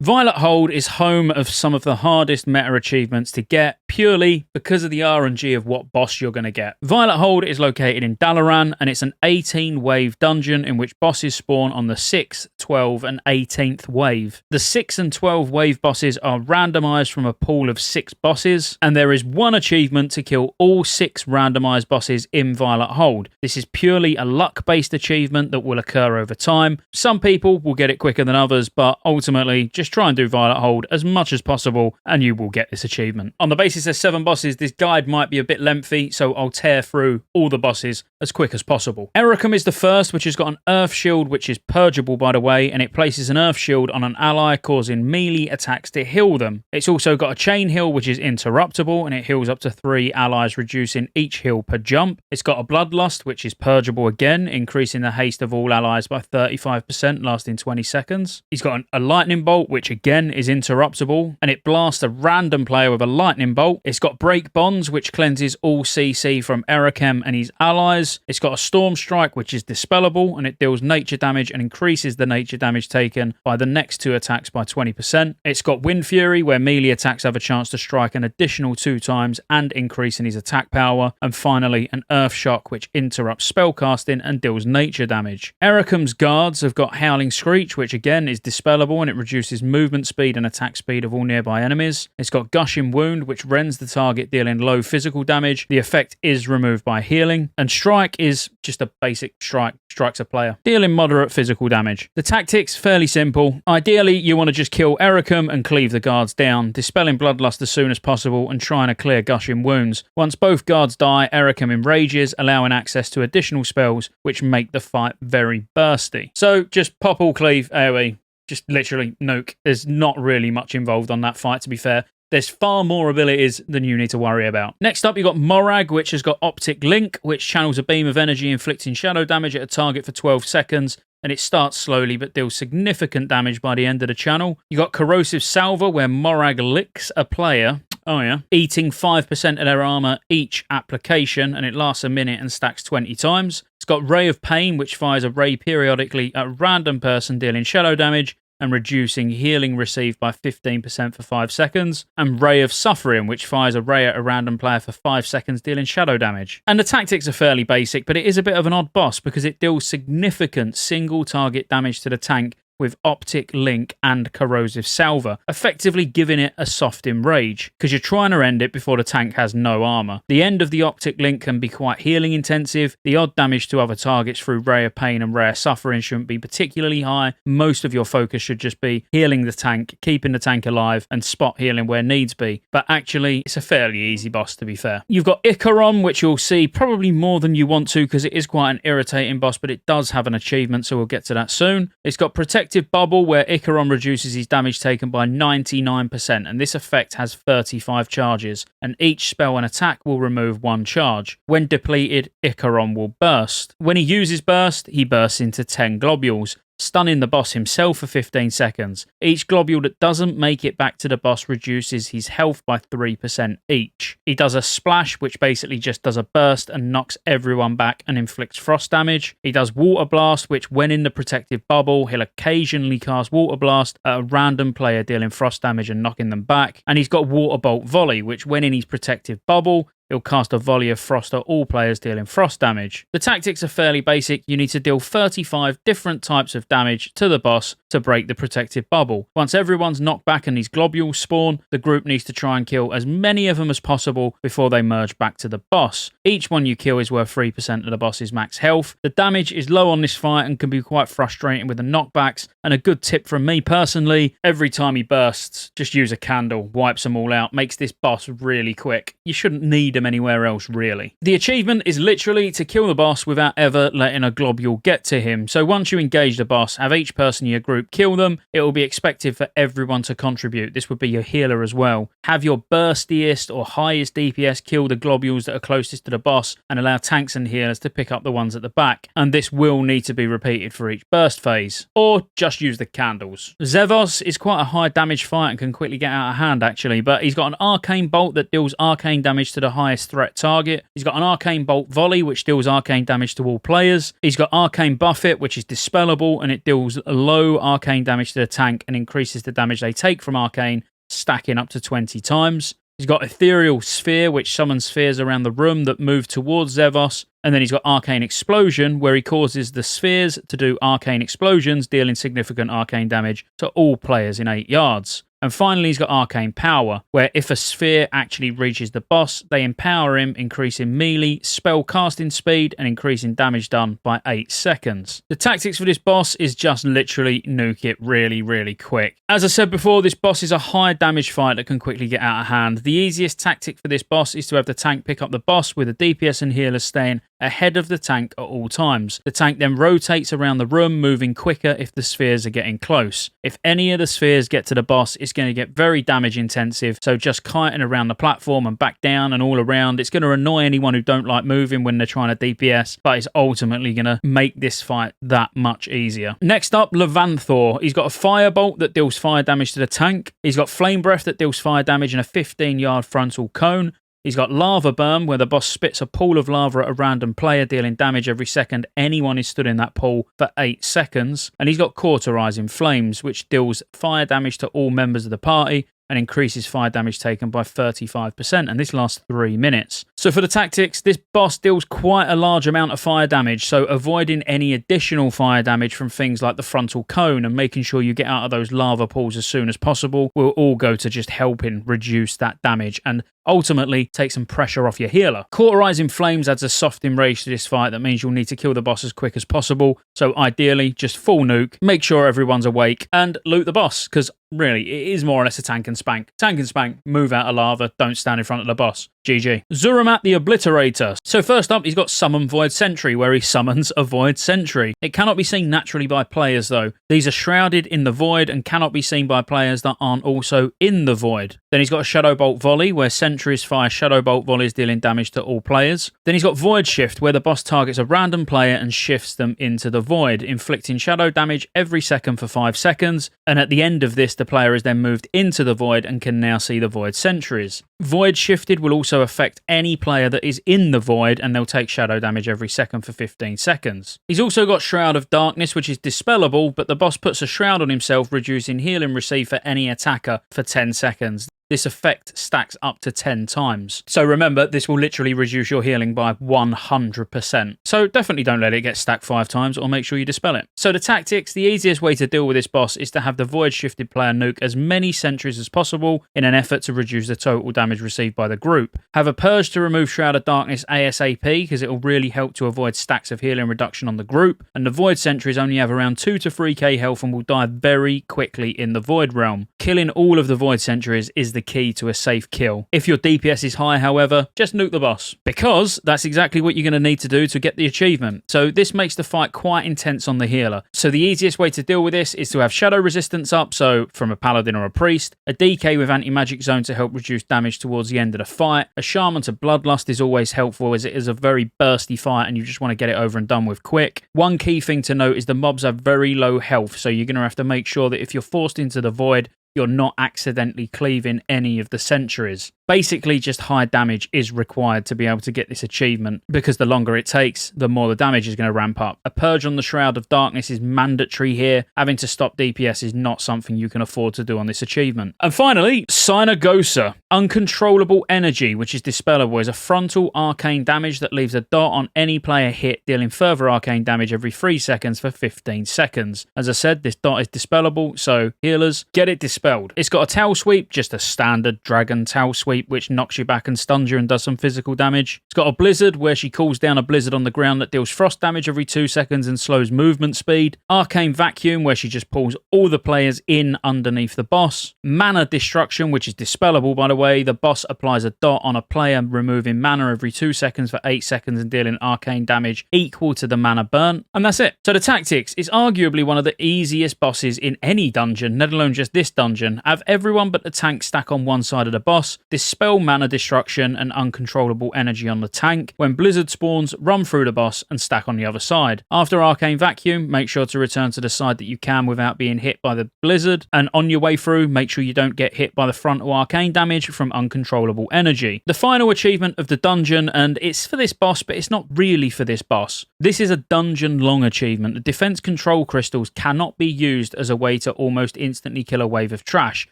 Violet Hold is home of some of the hardest meta achievements to get, purely because of the RNG of what boss you're going to get. Violet Hold is located in Dalaran, and it's an 18-wave dungeon in which bosses spawn on the 6th, 12th, and 18th wave. The 6 and 12 wave bosses are randomized from a pool of 6 bosses, and there is one achievement to kill all 6 randomized bosses in Violet Hold. This is purely a luck-based achievement that will occur over time. Some people will get it quicker than others, but ultimately, just try and do Violet Hold as much as possible and you will get this achievement. On the basis there's 7 bosses, this guide might be a bit lengthy, so I'll tear through all the bosses as quick as possible. Erichem is the first, which has got an Earth Shield, which is purgeable by the way, and it places an Earth Shield on an ally, causing melee attacks to heal them. It's also got a Chain Heal, which is interruptible, and it heals up to 3 allies, reducing each heal per jump. It's got a Bloodlust, which is purgeable again, increasing the haste of all allies by 35%, lasting 20 seconds. He's got a Lightning Bolt, which again is interruptible, and it blasts a random player with a lightning bolt. It's got Break Bonds, which cleanses all CC from Erichem and his allies. It's got a Storm Strike, which is dispellable, and it deals nature damage and increases the nature damage taken by the next 2 attacks by 20%. It's got Wind Fury, where melee attacks have a chance to strike an additional 2 times and increase in his attack power. And finally, an Earth Shock, which interrupts spellcasting and deals nature damage. Erichem's guards have got Howling Screech, which again is dispellable, and it reduces movement speed and attack speed of all nearby enemies. It's got Gushing Wound, which rends the target, dealing low physical damage. The effect is removed by healing. And Strike is just a basic strike, strikes a player, dealing moderate physical damage. The tactics, fairly simple. Ideally, you want to just kill Erichem and cleave the guards down, dispelling Bloodlust as soon as possible and trying to clear Gushing Wounds. Once both guards die, Erichem enrages, allowing access to additional spells, which make the fight very bursty. So just pop all cleave, AoE. Just literally nuke. There's not really much involved on that fight, to be fair. There's far more abilities than you need to worry about. Next up, you've got Morag, which has got Optic Link, which channels a beam of energy, inflicting shadow damage at a target for 12 seconds. And it starts slowly but deals significant damage by the end of the channel. You got Corrosive Salver, where Morag licks a player. Oh yeah. Eating 5% of their armor each application, and it lasts a minute and stacks 20 times. It's got Ray of Pain, which fires a ray periodically at a random person, dealing shadow damage and reducing healing received by 15% for 5 seconds. And Ray of Suffering, which fires a ray at a random player for 5 seconds, dealing shadow damage. And the tactics are fairly basic, but it is a bit of an odd boss because it deals significant single target damage to the tank with Optic Link and Corrosive Salver, effectively giving it a soft enrage, because you're trying to end it before the tank has no armor. The end of the Optic Link can be quite healing intensive. The odd damage to other targets through Ray of Pain and Ray of Suffering shouldn't be particularly high. Most of your focus should just be healing the tank, keeping the tank alive, and spot healing where needs be. But actually, it's a fairly easy boss, to be fair. You've got Icarus, which you'll see probably more than you want to, because it is quite an irritating boss, but it does have an achievement, so we'll get to that soon. It's got Protective Bubble, where Icarus reduces his damage taken by 99%, and this effect has 35 charges, and each spell and attack will remove 1 charge. When depleted, Icarus will burst. When he uses burst, he bursts into 10 globules, stunning the boss himself for 15 seconds. Each globule that doesn't make it back to the boss reduces his health by 3% each. He does a splash, which basically just does a burst and knocks everyone back and inflicts frost damage. He does Water Blast, which when in the protective bubble, he'll occasionally cast Water Blast at a random player, dealing frost damage and knocking them back. And he's got Water Bolt Volley, which when in his protective bubble, he'll cast a volley of frost at all players, dealing frost damage. The tactics are fairly basic. You need to deal 35 different types of damage to the boss to break the protective bubble. Once everyone's knocked back and these globules spawn, the group needs to try and kill as many of them as possible before they merge back to the boss. Each one you kill is worth 3% of the boss's max health. The damage is low on this fight and can be quite frustrating with the knockbacks, and a good tip from me personally, every time he bursts, just use a candle, wipes them all out, makes this boss really quick. You shouldn't need him anywhere else, really. The achievement is literally to kill the boss without ever letting a globule get to him. So once you engage the boss, have each person in your group kill them. It will be expected for everyone to contribute. This would be your healer as well. Have your burstiest or highest DPS kill the globules that are closest to the boss and allow tanks and healers to pick up the ones at the back. And this will need to be repeated for each burst phase. Or just use the candles. Zevos is quite a high damage fight and can quickly get out of hand actually, but he's got an arcane bolt that deals arcane damage to the high highest threat target. He's got an Arcane Bolt Volley, which deals arcane damage to all players. He's got Arcane Buffet, which is dispellable, and it deals low arcane damage to the tank and increases the damage they take from arcane, stacking up to 20 times. He's got Ethereal Sphere, which summons spheres around the room that move towards Zevos. And then he's got Arcane Explosion, where he causes the spheres to do arcane explosions, dealing significant arcane damage to all players in 8 yards. And finally, he's got Arcane Power, where if a sphere actually reaches the boss, they empower him, increasing melee, spell casting speed, and increasing damage done by 8 seconds. The tactics for this boss is just literally nuke it really, really quick. As I said before, this boss is a high damage fight that can quickly get out of hand. The easiest tactic for this boss is to have the tank pick up the boss with the DPS and healer staying ahead of the tank at all times. The tank then rotates around the room, moving quicker if the spheres are getting close. If any of the spheres get to the boss, it's going to get very damage intensive, so just kiting around the platform and back down and all around, it's going to annoy anyone who don't like moving when they're trying to DPS, but it's ultimately going to make this fight that much easier. Next up, Levanthor. He's got a Firebolt that deals fire damage to the tank. He's got Flame Breath that deals fire damage in a 15-yard frontal cone. He's got Lava Burn, where the boss spits a pool of lava at a random player, dealing damage every second anyone is stood in that pool for 8 seconds. And he's got Cauterizing Flames, which deals fire damage to all members of the party and increases fire damage taken by 35%, and this lasts 3 minutes. So for the tactics, this boss deals quite a large amount of fire damage, so avoiding any additional fire damage from things like the frontal cone and making sure you get out of those lava pools as soon as possible will all go to just helping reduce that damage and ultimately take some pressure off your healer. Cauterizing Flames adds a softening rage to this fight that means you'll need to kill the boss as quick as possible, so ideally just full nuke, make sure everyone's awake, and loot the boss, because really, it is more or less a tank and spank. Tank and spank, move out of lava, don't stand in front of the boss. GG. Zuramat the Obliterator. So first up, he's got Summon Void Sentry, where he summons a Void Sentry. It cannot be seen naturally by players, though. These are shrouded in the void and cannot be seen by players that aren't also in the void. Then he's got a Shadow Bolt Volley, where sentries fire Shadow Bolt volleys, dealing damage to all players. Then he's got Void Shift, where the boss targets a random player and shifts them into the void, inflicting shadow damage every second for 5 seconds. And at the end of this, the player is then moved into the void and can now see the void sentries. Void Shifted will also affect any player that is in the void, and they'll take shadow damage every second for 15 seconds. He's also got Shroud of Darkness, which is dispellable, but the boss puts a shroud on himself, reducing healing received for any attacker for 10 seconds. This effect stacks up to 10 times. So remember, this will literally reduce your healing by 100%. So definitely don't let it get stacked 5 times, or make sure you dispel it. So the tactics, the easiest way to deal with this boss is to have the Void Shifted player nuke as many sentries as possible in an effort to reduce the total damage received by the group. Have a Purge to remove Shroud of Darkness ASAP, because it will really help to avoid stacks of healing reduction on the group. And the Void sentries only have around 2 to 3k health and will die very quickly in the Void realm. Killing all of the Void sentries is the key to a safe kill. If your DPS is high, however, just nuke the boss, because that's exactly what you're going to need to do to get the achievement. So this makes the fight quite intense on the healer. So the easiest way to deal with this is to have shadow resistance up, so from a paladin or a priest, a DK with anti-magic zone to help reduce damage towards the end of the fight. A shaman to bloodlust is always helpful, as it is a very bursty fight and you just want to get it over and done with quick. One key thing to note is the mobs have very low health, so you're going to have to make sure that if you're forced into the void, you're not accidentally cleaving any of the sentries. Basically, just high damage is required to be able to get this achievement, because the longer it takes, the more the damage is going to ramp up. A Purge on the Shroud of Darkness is mandatory here. Having to stop DPS is not something you can afford to do on this achievement. And finally, Synagosa. Uncontrollable Energy, which is dispellable, is a frontal arcane damage that leaves a dot on any player hit, dealing further arcane damage every 3 seconds for 15 seconds. As I said, this dot is dispellable, so healers, get it dispelled. It's got a Towel Sweep, just a standard dragon Towel Sweep, which knocks you back and stuns you and does some physical damage. It's got a Blizzard, where she calls down a blizzard on the ground that deals frost damage every 2 seconds and slows movement speed. Arcane Vacuum, where she just pulls all the players in underneath the boss. Mana Destruction, which is dispellable, by the way. The boss applies a dot on a player, removing mana every 2 seconds for 8 seconds and dealing arcane damage equal to the mana burnt. And that's it. So the tactics is arguably one of the easiest bosses in any dungeon, let alone just this dungeon. Have everyone but the tank stack on one side of the boss. This dispel mana destruction and uncontrollable energy on the tank. When Blizzard spawns, run through the boss and stack on the other side. After Arcane Vacuum, make sure to return to the side that you can without being hit by the Blizzard, and on your way through, make sure you don't get hit by the frontal arcane damage from uncontrollable energy. The final achievement of the dungeon, and it's for this boss, but it's not really for this boss. This is a dungeon-long achievement. The defense control crystals cannot be used as a way to almost instantly kill a wave of trash,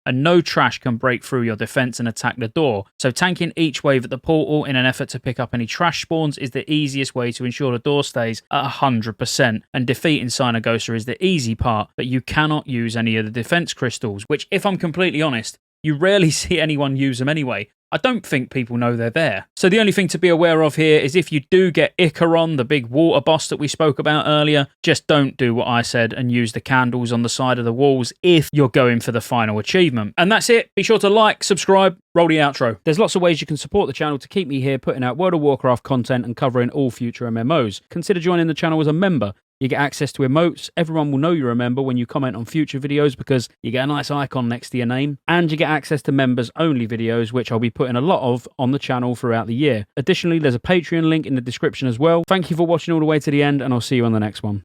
and no trash can break through your defense and attack the door. So tanking each wave at the portal in an effort to pick up any trash spawns is the easiest way to ensure the door stays at 100%, and defeating Synagosa is the easy part, but you cannot use any of the defense crystals, which, if I'm completely honest, you rarely see anyone use them anyway. I don't think people know they're there. So the only thing to be aware of here is if you do get Icarus, the big water boss that we spoke about earlier, just don't do what I said and use the candles on the side of the walls if you're going for the final achievement. And that's it. Be sure to like, subscribe, roll the outro. There's lots of ways you can support the channel to keep me here putting out World of Warcraft content and covering all future MMOs. Consider joining the channel as a member. You get access to emotes. Everyone will know you're a member when you comment on future videos because you get a nice icon next to your name. And you get access to members-only videos, which I'll be putting a lot of on the channel throughout the year. Additionally, there's a Patreon link in the description as well. Thank you for watching all the way to the end, and I'll see you on the next one.